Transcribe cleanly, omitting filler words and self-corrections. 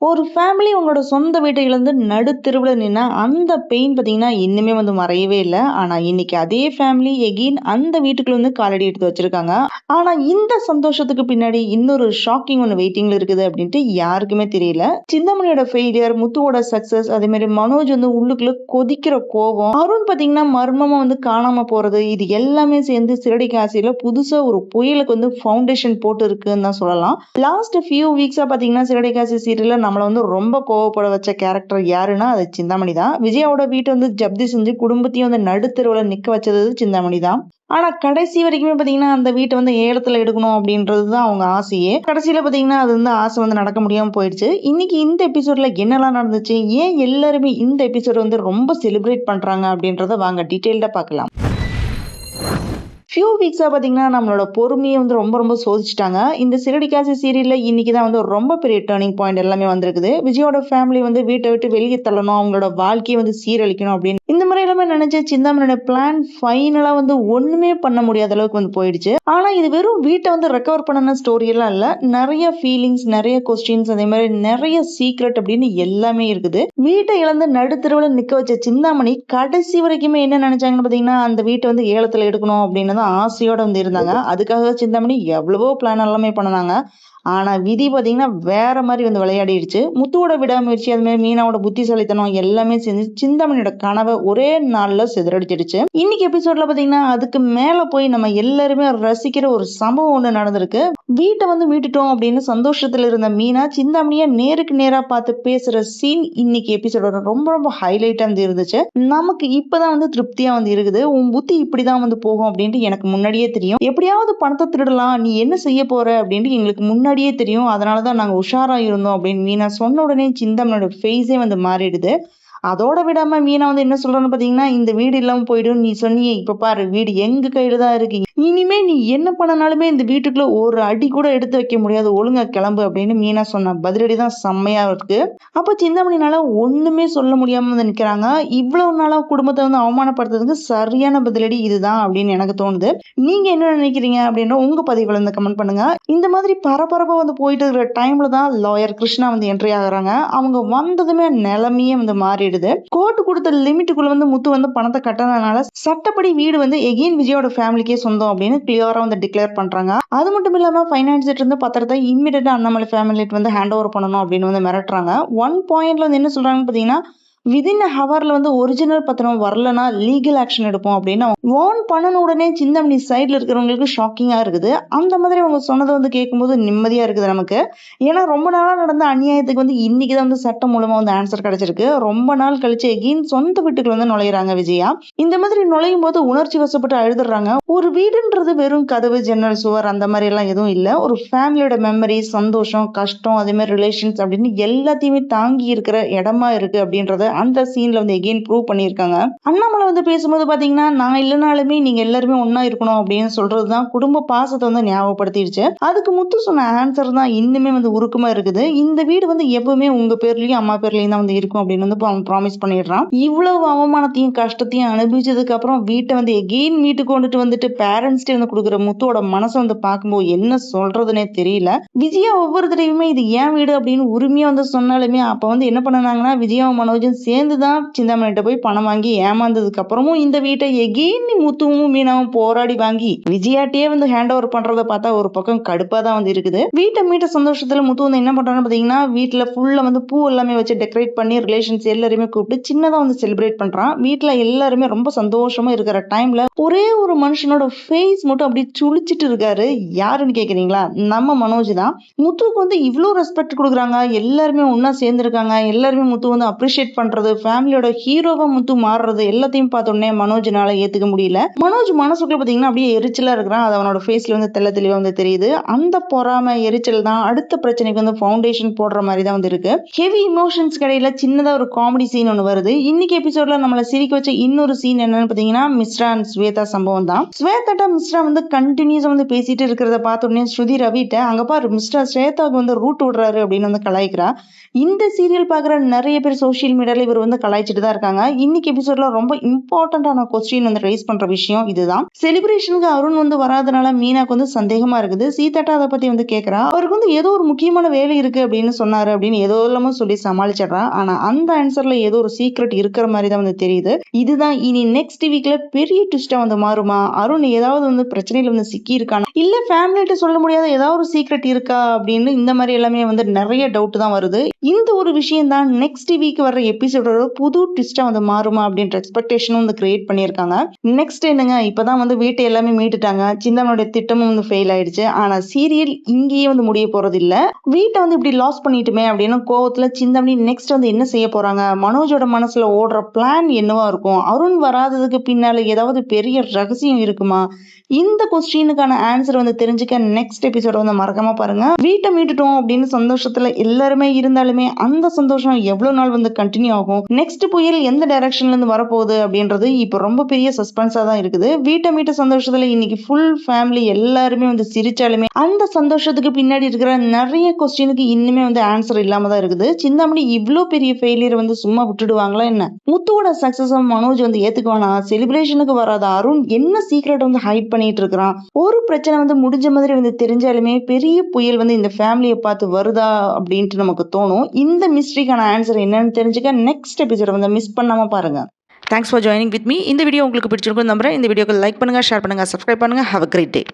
ஒரு ஃபேமிலி உங்களோட சொந்த வீட்டை இழந்து நடுத்தெருவுல நின்னா, அந்த பெயின் பார்த்தீங்கன்னா, இன்னுமே மறையவே இல்ல. ஆனா, இன்னைக்கு அதே ஃபேமிலி எகெயின் அந்த வீட்டுக்குள்ள காலடி எடுத்து வச்சிருக்காங்க. ஆனா, இந்த சந்தோஷத்துக்கு பின்னாடி இன்னொரு ஷாக்கிங் ஒண்ணு வெயிட்டிங்ல இருக்குது அப்படின்ட்டு யாருக்குமே தெரியல. சிந்தாமணியோட ஃபெயிலியர், முத்துவோட சக்சஸ், அதே மாதிரி மனோஜ் உள்ளுக்குள்ள கொதிக்கிற கோபம், அருண் பார்த்தீங்கன்னா மர்மமா காணாம போறது, இது எல்லாமே சேர்ந்து சிறடிக்கு ஆசையில புதுசா ஒரு புயலுக்கு ஃபவுண்டேஷன் போட்டு இருக்குன்னு தான் சொல்லலாம். லாஸ்ட் ஃபியூ வீக்ஸா பார்த்தீங்கன்னா, சிறடிக்கு ஆசை சீரியல்ல நம்மள ரொம்ப கோவப்பட வச்ச கேரக்டர் யாருன்னா அது சிந்தாமணி தான். விஜயாவோட வீட்டை ஜப்தி செஞ்சு குடும்பத்தையும் நடுத்தெருவுல நிக்க வச்சது சிந்தாமணி தான். ஆனா கடைசி வரைக்குமே பாத்தீங்கன்னா அந்த வீட்டை ஏலத்துல எடுக்கணும் அப்படின்றதுதான் அவங்க ஆசையே. கடைசியில பாத்தீங்கன்னா அது ஆசை நடக்க முடியாம போயிடுச்சு. இன்னைக்கு இந்த எபிசோட்ல என்னெல்லாம் நடந்துச்சு, ஏன் எல்லாருமே இந்த எபிசோட் ரொம்ப செலிப்ரேட் பண்றாங்க அப்படின்றத வாங்க டீடைல்டா பார்க்கலாம். ஃபியூ வீக்ஸா பாத்தீங்கன்னா நம்மளோட பொறுமையை ரொம்ப ரொம்ப சோதிச்சுட்டாங்க. இந்த சிறடிக்காசி சீரியல்ல இன்னைக்கு தான் ரொம்ப பெரிய டர்னிங் பாயிண்ட் எல்லாமே வந்திருக்குது. விஜயோட ஃபேமிலி வீட்டை விட்டு வெளியே தள்ளணும், அவங்களோட வாழ்க்கையை சீரழிக்கணும் அப்படின்னு இந்த மாதிரி எல்லாமே நினைச்ச சிந்தாமணியோட பிளான் ஃபைனலா ஒண்ணுமே பண்ண முடியாத அளவுக்கு போயிடுச்சு. ஆனா இது வெறும் வீட்டை ரெக்கவர் பண்ணன ஸ்டோரி எல்லாம் இல்ல. நிறைய ஃபீலிங்ஸ், நிறைய கொஸ்டின்ஸ், அதே மாதிரி நிறைய சீக்ரெட் அப்படின்னு எல்லாமே இருக்குது. வீட்டை இழந்து நடுத்தெருவுல நிக்க வச்ச சிந்தாமணி கடைசி வரைக்குமே என்ன நினைச்சாங்கன்னு பாத்தீங்கன்னா அந்த வீட்டை ஏலத்துல எடுக்கணும் அப்படின்னு ஆசையோட இருந்தாங்க. அதுக்காக சிந்தாமணி எவ்வளவோ பிளான் எல்லாமே பண்ணாங்க. ஆனா விதி பாத்தீங்கன்னா வேற மாதிரி விளையாடிடுச்சு. முத்துவோட விடாமுயற்சி, அது மாதிரி மீனாவோட புத்திசாலித்தனம் எல்லாமே சேர்ந்து சிந்தாமணியோட கனவை ஒரே நாள்ல சிதறடிச்சிடுச்சு. இன்னைக்கு எபிசோட்ல பாத்தீங்கன்னா அதுக்கு மேல போய் நம்ம எல்லாருமே ரசிக்கிற ஒரு சம்பவம் ஒண்ணு நடந்திருக்கு. வீட்டை மீட்டுட்டோம் அப்படின்னு சந்தோஷத்துல இருந்த மீனா சிந்தாமணிய நேருக்கு நேரா பார்த்து பேசுற சீன் இன்னைக்கு எபிசோட ரொம்ப ரொம்ப ஹைலைட்டா இருந்துச்சு. நமக்கு இப்பதான் திருப்தியா இருக்குது. உன் புத்தி இப்படிதான் போகும் அப்படின்ட்டு எனக்கு முன்னாடியே தெரியும். எப்படியாவது பணத்தை திருடலாம், நீ என்ன செய்ய போற அப்படின்ட்டு எங்களுக்கு முன்னாடியே தெரியும். அதனாலதான் நாங்க உஷாரா இருந்தோம் அப்படின்னு மீனா சொன்ன உடனே சிந்தாமணியோட ஃபேஸே மாறிடுது. அதோட விடாம மீனா என்ன சொல்றன்னு பாத்தீங்கன்னா, இந்த வீடு இல்லாம போயிடும் நீ சொன்னியே, இப்ப பாரு வீடு எங்க கையில தான் இருக்கு. இனிமே நீ என்ன பண்ணனாலுமே இந்த வீட்டுக்குள்ள ஒரு அடி கூட எடுத்து வைக்க முடியாது, ஒழுங்கா கிளம்பு அப்படின்னு மீனா சொன்ன பதிலடி தான் செம்மையா இருக்கு. அப்ப சிந்தாமணினால ஒண்ணுமே சொல்ல முடியாம நிக்கிறாங்க. இவ்வளவு நாளா குடும்பத்தை அவமானப்படுத்துறதுக்கு சரியான பதிலடி இதுதான் அப்படின்னு எனக்கு தோணுது. நீங்க என்ன நினைக்கிறீங்க அப்படின்ற உங்க பதிவுல கமெண்ட் பண்ணுங்க. இந்த மாதிரி பரபரப்பா போயிட்டு இருக்கிற டைம்ல தான் லாயர் கிருஷ்ணா என்ட்ரி ஆகுறாங்க. அவங்க வந்ததுமே நிலைமையே மாறிடுது. கோர்ட் கொடுத்த லிமிட்டுக்குள்ள முத்து பணத்தை கட்டறதுனால சட்டப்படி வீடு எகெயின் விஜயோட ஃபேமிலிக்கே சொந்தம் அப்படின்னு கிளியரா டிக்ளேர் பண்றாங்க. அது மட்டும் இல்லாம ஃபைனான்ஸ் இருந்து பத்திரத்தை இம்மிடியட்டா அண்ணாமலை ஃபேமிலிக்கு ஹேண்ட் ஓவர் பண்ணணும் அப்படின்னு மிரட்டுறாங்க. ஒன் பாயிண்ட்ல என்ன சொல்றாங்கன்னு பாத்தீங்கன்னா, விதின் ஹவர்ல ஒரிஜினல் பத்திரம் வரலன்னா லீகல் ஆக்ஷன் எடுப்போம் அப்படின்னு வார்ன் பண்ணன உடனே சிந்தாமணி சைட்ல இருக்கிறவங்களுக்கு ஷாக்கிங்கா இருக்குது. அந்த மாதிரி அவங்க சொன்னதை கேட்கும்போது நிம்மதியா இருக்குது நமக்கு. ஏன்னா ரொம்ப நாளா நடந்த அநியாயத்துக்கு இன்னைக்குதான் சட்டம் மூலமா ஆன்சர் கிடைச்சிருக்கு. ரொம்ப நாள் கழிச்சு எகெயின் சொந்த வீட்டுக்குள்ள நுழையிறாங்க விஜயா. இந்த மாதிரி நுழையும் போது உணர்ச்சி வசப்பட்டு அழுதுறாங்க. ஒரு வீடுன்றது வெறும் கதவு, ஜன்னல், சுவர் அந்த மாதிரி எல்லாம் எதுவும் இல்ல. ஒரு ஃபேமிலியோட மெமரி, சந்தோஷம், கஷ்டம், அதே மாதிரி ரிலேஷன்ஸ் அப்படின்னு எல்லாத்தையுமே தாங்கி இருக்கிற இடமா இருக்கு அப்படின்றத அந்த சீன்ல எகெயின் ப்ரூவ் பண்ணியிருக்காங்க. அண்ணாமலை பேசும்போது பாத்தீங்கன்னா, நான் இல்லைனாலுமே நீங்க எல்லாருமே ஒன்னா இருக்கணும் அப்படின்னு சொல்றதுதான் குடும்ப பாசத்தை ஞாபகப்படுத்திடுச்சு. அதுக்கு முத்து சொன்ன ஆன்சர் தான் இன்னுமே உருக்கமா இருக்குது. இந்த வீடு எப்பவுமே உங்க பேர்லயும் அம்மா பேர்லயும் தான் இருக்கும் அப்படின்னு அவன் ப்ராமிஸ் பண்ணிடுறான். இவ்வளவு அவமானத்தையும் கஷ்டத்தையும் அனுபவிச்சதுக்கு அப்புறம் வீட்டை எகெயின் மீட்டு கொண்டுட்டு பேரண்ட்ஸ்டே கொடுக்குற முத்துவோட மனசை பார்க்கும்போது என்ன சொல்றதுன்னே தெரியல. விஜயா ஒவ்வொரு தடவையுமே இது ஏன் வீடு அப்படின்னு உரிமையா சொன்னாலுமே அப்ப என்ன பண்ணாங்கன்னா, விஜயாவும் மனோஜும் சேர்ந்துதான் சிந்தாமணிட்ட போய் பணம் வாங்கி ஏமாந்ததுக்கு அப்புறமும் இந்த வீட்டை எகெயின் முத்துவும் மீனாவும் போராடி வாங்கி விஜயாட்டியே ஹேண்ட் ஓவர் பண்றத பார்த்தா ஒரு பக்கம் கடுப்பா தான் இருக்குது. வீட்டை மீட்ட சந்தோஷத்துல முத்து என்ன பண்றான்னு பாத்தீங்கன்னா, வீட்டுல ஃபுல்லா பூ எல்லாமே வச்சு டெக்கரேட் பண்ணி ரிலேஷன்ஸ் எல்லாருமே கூப்பிட்டு சின்னதா செலிப்ரேட் பண்றான். வீட்டுல எல்லாருமே ரொம்ப சந்தோஷமா இருக்கிற டைம்ல ஒரே ஒரு மனுஷனோட ஃபேஸ் மட்டும் அப்படியே சுழிச்சிட்டு இருக்காரு. யாருன்னு கேக்குறீங்களா? நம்ம மனோஜ் தான். முத்துவுக்கு இவ்வளவு ரெஸ்பெக்ட் கொடுக்குறாங்க, எல்லாருமே ஒன்னா சேர்ந்திருக்காங்க, எல்லாருமே முத்து அப்ரிஷியேட் பண்றது, ஃபேமிலியோட ஹீரோவா முத்து மாறுறது எல்லாத்தையும் பார்த்தோன்னே மனோஜ்னால ஏத்துக்க முடியல. மனோஜ் மனசுக்குள்ள பாத்தீங்கன்னா அப்படியே எரிச்சலா இருக்கிறான். அது அவனோட ஃபேஸ்ல தெள்ள தெளிவா தெரியுது. அந்த பொறாம எரிச்சல் தான் அடுத்த பிரச்சனைக்கு ஃபவுண்டேஷன் போடுற மாதிரி தான் இருக்கு. ஹெவி இமோஷன்ஸ் கடையில சின்னதா ஒரு காமெடி சீன் ஒன்று வருது. இன்னைக்கு எபிசோட்ல நம்மள சிரிக்க வச்ச இன்னொரு சீன் என்னன்னு பாத்தீங்கன்னா, மிஸ்ரா அண்ட் ஸ்வேதா சம்பவம் தான். ஸ்வேதாட்ட மிஸ்ரா கண்டினியூஸா பேசிட்டு இருக்கிறத பார்த்தோன்னே ஸ்ருதி ரவிட்ட, அங்க பாரு மிஸ்ரா ஸ்வேதாவுக்கு ரூட் விடுறாரு அப்படின்னு கலாய்க்கிறா. இந்த சீரியல் பாக்குற நிறைய பேர் சோசியல் மீடியால தலைவர் வந்து கலாய்ச்சிட்டு தான் இருக்காங்க. இன்னைக்கு எபிசோட்ல ரொம்ப இம்பார்ட்டன்டான கொஸ்டின் வந்து ரைஸ் பண்ற விஷயம் இதுதான். செலிப்ரேஷனுக்கு அருண் வந்து வராதனால மீனாக்கு வந்து சந்தேகமா இருக்குது. சீதாட்டா அதை பத்தி வந்து கேக்குறா. அவருக்கு வந்து ஏதோ ஒரு முக்கியமான வேலை இருக்கு அப்படின்னு சொன்னாரு அப்படின்னு ஏதோ எல்லாமோ சொல்லி சமாளிச்சிடுறா. ஆனா அந்த ஆன்சர்ல ஏதோ ஒரு சீக்ரெட் இருக்கிற மாதிரி தான் வந்து தெரியுது. இதுதான் இனி நெக்ஸ்ட் வீக்ல பெரிய ட்விஸ்டா வந்து மாறுமா? அருண் ஏதாவது வந்து பிரச்சனையில வந்து சிக்கி இருக்கானா, இல்ல ஃபேமிலிட்ட சொல்ல முடியாத ஏதாவது ஒரு சீக்ரெட் இருக்கா அப்படின்னு இந்த மாதிரி எல்லாமே வந்து நிறைய டவுட் தான் வருது. இந்த ஒரு விஷயம் தான் நெக்ஸ்ட் வீக் வர எபிசோடோட புது ட்விஸ்டா வந்து மாறுமா அப்படின்ற எக்ஸ்பெக்டேஷனும் வந்து கிரியேட் பண்ணியிருக்காங்க. நெக்ஸ்ட் என்னங்க, இப்பதான் வந்து வீட்டை எல்லாமே மீட்டுட்டாங்க. சிந்தாமனுடைய திட்டமும் வந்து ஃபெயில் ஆயிடுச்சு. ஆனா சீரியல் இங்கேயே வந்து முடிய போறது இல்ல. வீட்டை வந்து இப்படி லாஸ் பண்ணிட்டுமே அப்படின்னு கோவத்துல சிந்தாமணி நெக்ஸ்ட் வந்து என்ன செய்ய போறாங்க, மனோஜோட மனசுல ஓடுற பிளான் என்னவா இருக்கும், அருண் வராததுக்கு பின்னால ஏதாவது பெரிய ரகசியம் இருக்குமா? இந்த கொஸ்டினுக்கான ஆன்சர் வந்து தெரிஞ்சுக்க நெக்ஸ்ட் எபிசோட வந்து மறக்காம பாருங்க. வீட்டை மீட்டுட்டோம் அப்படின்னு சந்தோஷத்துல எல்லாருமே இருந்தாலுமே அந்த சந்தோஷம் எவ்வளவு நாள் வந்து கண்டினியூ ஆகும், நெக்ஸ்ட் புயல் எந்த டைரக்ஷன்ல இருந்து வரப்போகுது அப்படின்றது இப்ப ரொம்ப பெரிய சஸ்பென்ஸா தான் இருக்குது. வீட்டை மீட்ட சந்தோஷத்துல இன்னைக்கு ஃபுல் ஃபேமிலி எல்லாருமே வந்து சிரிச்சாலுமே அந்த சந்தோஷத்துக்கு பின்னாடி இருக்கிற நிறைய கொஸ்டினுக்கு இன்னுமே வந்து ஆன்சர் இல்லாம தான் இருக்குது. சிந்தாமணி இவ்ளோ பெரிய ஃபெயிலியர் வந்து சும்மா விட்டுடுவாங்களா என்ன? முத்துவோட சக்சஸ் மனோஜ் வந்து ஏத்துக்குவானா? செலிப்ரேஷனுக்கு வராத அருண் என்ன சீக்ரெட் வந்து ஹைட் பண்ணிட்டு இருக்கிறான்? ஒரு பிரச்சனை வந்து முடிஞ்ச மாதிரி வந்து தெரிஞ்சாலுமே பெரிய புயல் வந்து இந்த ஃபேமிலியை பார்த்து வருதா அப்படின்ட்டு நமக்கு தோணும். இந்த மிஸ்ட்ரிக்கான ஆன்சர் என்னன்னு தெரிஞ்சுக்க நெக்ஸ்ட் எபிசோட வந்து மிஸ் பண்ணாம பாருங்க. Thanks for joining with me. இந்த வீடியோ உங்களுக்கு பிடிச்சிருக்கும் நம்புறேன். இந்த வீடியோக்கு லைக் பண்ணுங்க, ஷேர் பண்ணுங்க, சப்ஸ்கிரைப் பண்ணுங்க. Have a great day.